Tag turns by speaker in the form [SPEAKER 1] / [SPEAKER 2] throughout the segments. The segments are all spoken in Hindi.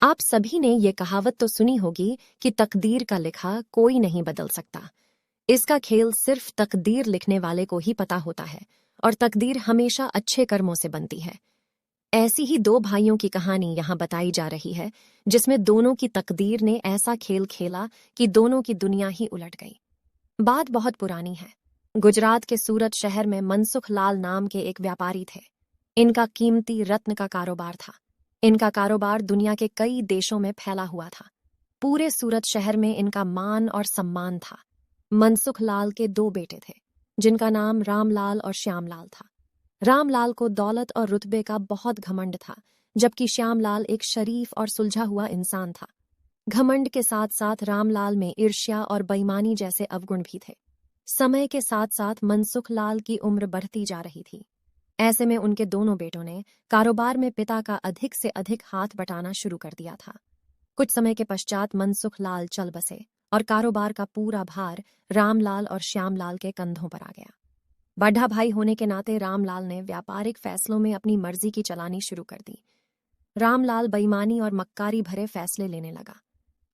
[SPEAKER 1] आप सभी ने ये कहावत तो सुनी होगी कि तकदीर का लिखा कोई नहीं बदल सकता। इसका खेल सिर्फ तकदीर लिखने वाले को ही पता होता है और तकदीर हमेशा अच्छे कर्मों से बनती है। ऐसी ही दो भाइयों की कहानी यहाँ बताई जा रही है, जिसमें दोनों की तकदीर ने ऐसा खेल खेला कि दोनों की दुनिया ही उलट गई। बात बहुत पुरानी है। गुजरात के सूरत शहर में मनसुख लाल नाम के एक व्यापारी थे। इनका कीमती रत्न का कारोबार था। इनका कारोबार दुनिया के कई देशों में फैला हुआ था। पूरे सूरत शहर में इनका मान और सम्मान था। मनसुख लाल के दो बेटे थे, जिनका नाम रामलाल और श्यामलाल था। रामलाल को दौलत और रुतबे का बहुत घमंड था, जबकि श्यामलाल एक शरीफ और सुलझा हुआ इंसान था। घमंड के साथ साथ रामलाल में ईर्ष्या और बेईमानी जैसे अवगुण भी थे। समय के साथ साथ मनसुख लाल की उम्र बढ़ती जा रही थी। ऐसे में उनके दोनों बेटों ने कारोबार में पिता का अधिक से अधिक हाथ बटाना शुरू कर दिया था। कुछ समय के पश्चात मनसुख लाल चल बसे और कारोबार का पूरा भार रामलाल और श्यामलाल के कंधों पर आ गया। बड़ा भाई होने के नाते रामलाल ने व्यापारिक फैसलों में अपनी मर्जी की चलानी शुरू कर दी। रामलाल बेईमानी और मक्कारी भरे फैसले लेने लगा।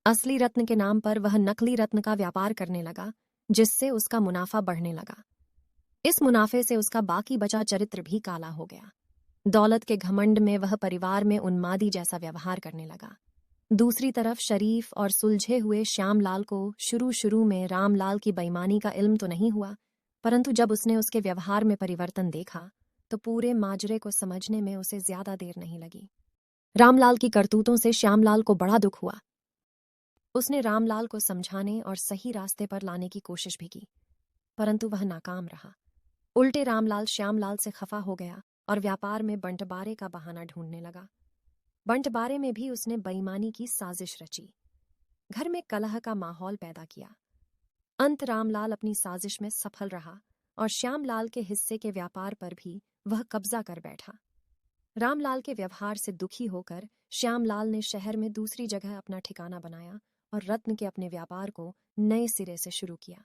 [SPEAKER 1] असली रत्न के नाम पर वह नकली रत्न का व्यापार करने लगा, जिससे उसका मुनाफा बढ़ने लगा। इस मुनाफे से उसका बाकी बचा चरित्र भी काला हो गया। दौलत के घमंड में वह परिवार में उन्मादी जैसा व्यवहार करने लगा। दूसरी तरफ शरीफ और सुलझे हुए श्यामलाल को शुरू में रामलाल की बेईमानी का इल्म तो नहीं हुआ, परंतु जब उसने उसके व्यवहार में परिवर्तन देखा तो पूरे माजरे को समझने में उसे ज्यादा देर नहीं लगी। रामलाल की करतूतों से श्यामलाल को बड़ा दुख हुआ। उसने रामलाल को समझाने और सही रास्ते पर लाने की कोशिश भी की, परंतु वह नाकाम रहा। उल्टे रामलाल श्यामलाल से खफा हो गया और व्यापार में बंटवारे का बहाना ढूंढने लगा। बंटवारे में भी उसने बेईमानी की साजिश रची, घर में कलह का माहौल पैदा किया। अंत रामलाल अपनी साजिश में सफल रहा और श्यामलाल के हिस्से के व्यापार पर भी वह कब्जा कर बैठा। रामलाल के व्यवहार से दुखी होकर श्यामलाल ने शहर में दूसरी जगह अपना ठिकाना बनाया और रत्न के अपने व्यापार को नए सिरे से शुरू किया।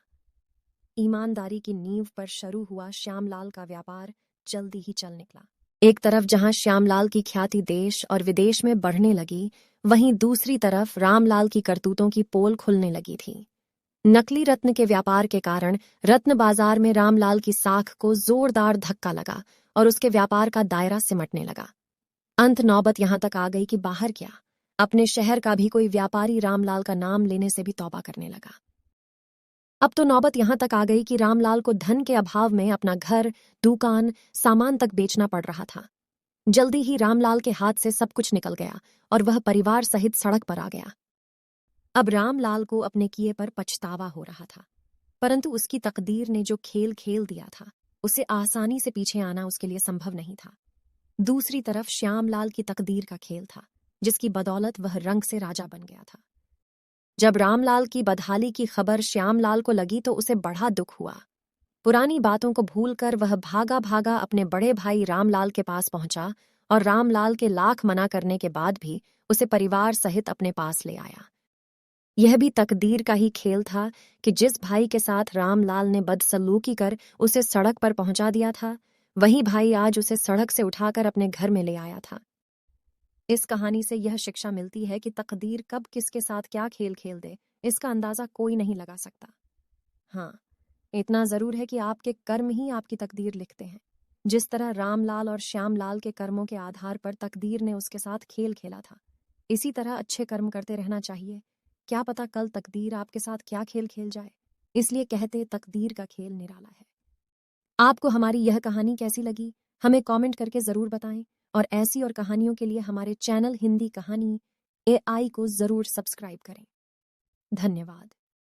[SPEAKER 1] ईमानदारी की नींव पर शुरू हुआ श्यामलाल का व्यापार जल्दी ही चल निकला। एक तरफ जहां श्यामलाल की ख्याति देश और विदेश में बढ़ने लगी, वहीं दूसरी तरफ रामलाल की करतूतों की पोल खुलने लगी थी। नकली रत्न के व्यापार के कारण रत्न बाजार में रामलाल की साख को जोरदार धक्का लगा और उसके व्यापार का दायरा सिमटने लगा। अंत नौबत यहां तक आ गई कि बाहर क्या, अपने शहर का भी कोई व्यापारी रामलाल का नाम लेने से भी तौबा करने लगा। अब तो नौबत यहां तक आ गई कि रामलाल को धन के अभाव में अपना घर, दुकान, सामान तक बेचना पड़ रहा था। जल्दी ही रामलाल के हाथ से सब कुछ निकल गया और वह परिवार सहित सड़क पर आ गया। अब रामलाल को अपने किए पर पछतावा हो रहा था, परंतु उसकी तकदीर ने जो खेल खेल दिया था, उसे आसानी से पीछे आना उसके लिए संभव नहीं था। दूसरी तरफ श्यामलाल की तकदीर का खेल था, जिसकी बदौलत वह रंग से राजा बन गया था। जब रामलाल की बदहाली की खबर श्यामलाल को लगी तो उसे बड़ा दुख हुआ। पुरानी बातों को भूलकर वह भागा भागा अपने बड़े भाई रामलाल के पास पहुंचा और रामलाल के लाख मना करने के बाद भी उसे परिवार सहित अपने पास ले आया। यह भी तकदीर का ही खेल था कि जिस भाई के साथ रामलाल ने बदसलूकी कर उसे सड़क पर पहुंचा दिया था, वही भाई आज उसे सड़क से उठाकर अपने घर में ले आया था। इस कहानी से यह शिक्षा मिलती है कि तकदीर कब किसके साथ क्या खेल खेल दे, इसका अंदाजा कोई नहीं लगा सकता। हाँ, इतना जरूर है कि आपके कर्म ही आपकी तकदीर लिखते हैं। जिस तरह रामलाल और श्यामलाल के कर्मों के आधार पर तकदीर ने उसके साथ खेल खेला था, इसी तरह अच्छे कर्म करते रहना चाहिए। क्या पता कल तकदीर आपके साथ क्या खेल खेल जाए। इसलिए कहते तकदीर का खेल निराला है। आपको हमारी यह कहानी कैसी लगी, हमें कमेंट करके जरूर बताएं और ऐसी और कहानियों के लिए हमारे चैनल हिंदी कहानी AI को जरूर सब्सक्राइब करें। धन्यवाद।